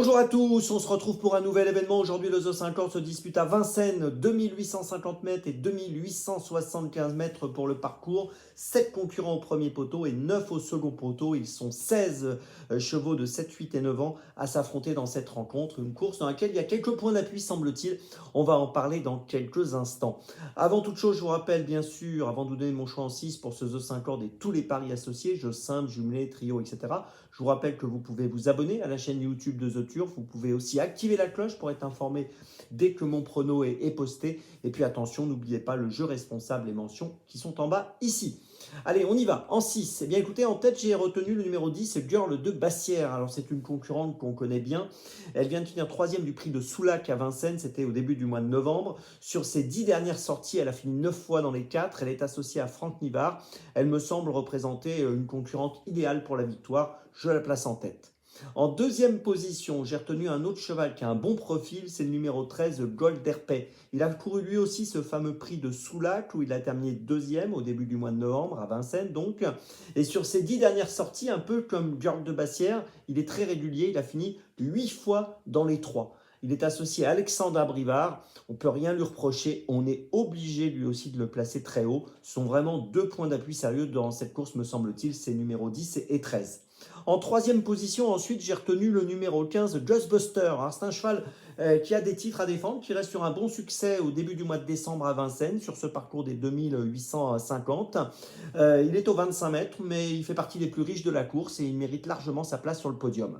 Bonjour à tous, on se retrouve pour un nouvel événement. Aujourd'hui, le The 50 se dispute à Vincennes, 2850 mètres et 2875 mètres pour le parcours. 7 concurrents au premier poteau et 9 au second poteau. Ils sont 16 chevaux de 7, 8 et 9 ans à s'affronter dans cette rencontre. Une course dans laquelle il y a quelques points d'appui, semble-t-il. On va en parler dans quelques instants. Avant toute chose, je vous rappelle bien sûr, avant de vous donner mon choix en 6 pour ce The 50 et tous les paris associés, jeux simples, jumelés, trio, etc. Je vous rappelle que vous pouvez vous abonner à la chaîne YouTube de The Turf. Vous pouvez aussi activer la cloche pour être informé dès que mon prono est posté. Et puis attention, n'oubliez pas le jeu responsable, les mentions qui sont en bas ici. Allez, on y va. En 6, eh bien écoutez, en tête, j'ai retenu le numéro 10, Girl de Bassière. Alors c'est une concurrente qu'on connaît bien. Elle vient de finir 3e du prix de Soulac à Vincennes. C'était au début du mois de novembre. Sur ses 10 dernières sorties, elle a fini 9 fois dans les 4. Elle est associée à Franck Nivard. Elle me semble représenter une concurrente idéale pour la victoire. Je la place en tête. En deuxième position, j'ai retenu un autre cheval qui a un bon profil, c'est le numéro 13, Gold Herpet. Il a couru lui aussi ce fameux prix de Soulac où il a terminé 2e au début du mois de novembre à Vincennes donc. Et sur ses 10 dernières sorties, un peu comme Girl de Bassière, il est très régulier, il a fini 8 fois dans les 3. Il est associé à Alexandre Abrivard, on ne peut rien lui reprocher, on est obligé lui aussi de le placer très haut. Ce sont vraiment 2 points d'appui sérieux dans cette course me semble-t-il, c'est numéro 10 et 13. En troisième position, ensuite, j'ai retenu le numéro 15, Just Buster. C'est un cheval qui a des titres à défendre, qui reste sur un bon succès au début du mois de décembre à Vincennes, sur ce parcours des 2850. Il est au 25 mètres, mais il fait partie des plus riches de la course et il mérite largement sa place sur le podium.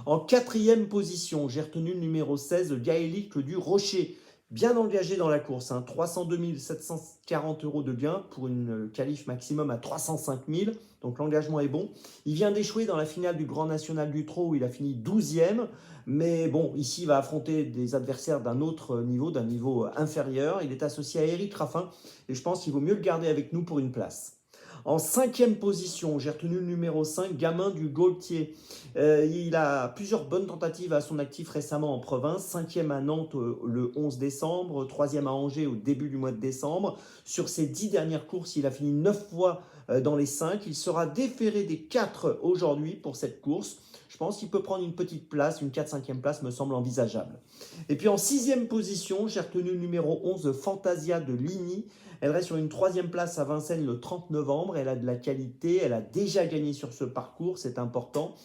En quatrième position, j'ai retenu le numéro 16, Gaélique du Rocher. Bien engagé dans la course, 302 740 € de gain pour une qualif maximum à 305 000, donc l'engagement est bon. Il vient d'échouer dans la finale du Grand National du Trot où il a fini 12e, mais bon, ici il va affronter des adversaires d'un autre niveau, d'un niveau inférieur. Il est associé à Eric Raffin et je pense qu'il vaut mieux le garder avec nous pour une place. En cinquième position, j'ai retenu le numéro 5, Gamin du Gaultier. Il a plusieurs bonnes tentatives à son actif récemment en province. 5e à Nantes le 11 décembre, 3e à Angers au début du mois de décembre. Sur ses 10 dernières courses, il a fini 9 fois dans les 5. Il sera déféré des 4 aujourd'hui pour cette course. Je pense qu'il peut prendre une petite place, une 4-5e place me semble envisageable. Et puis en 6e position, j'ai retenu le numéro 11, Fantasia de Ligny. Elle reste sur une 3e place à Vincennes le 30 novembre. Elle a de la qualité, elle a déjà gagné sur ce parcours, c'est important.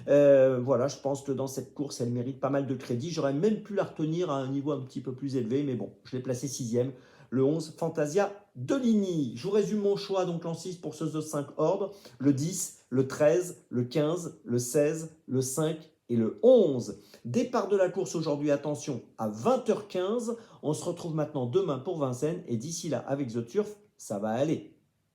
Voilà, je pense que dans cette course, elle mérite pas mal de crédit. J'aurais même pu la retenir à un niveau un petit peu plus élevé, mais bon, je l'ai placée 6e. Le 11, Fantasia de Ligny. Je vous résume mon choix, donc en 6 pour ce The 5 ordre. Le 10, le 13, le 15, le 16, le 5 et le 11. Départ de la course aujourd'hui, attention, à 20h15. On se retrouve maintenant demain pour Vincennes. Et d'ici là, avec The Turf, ça va aller.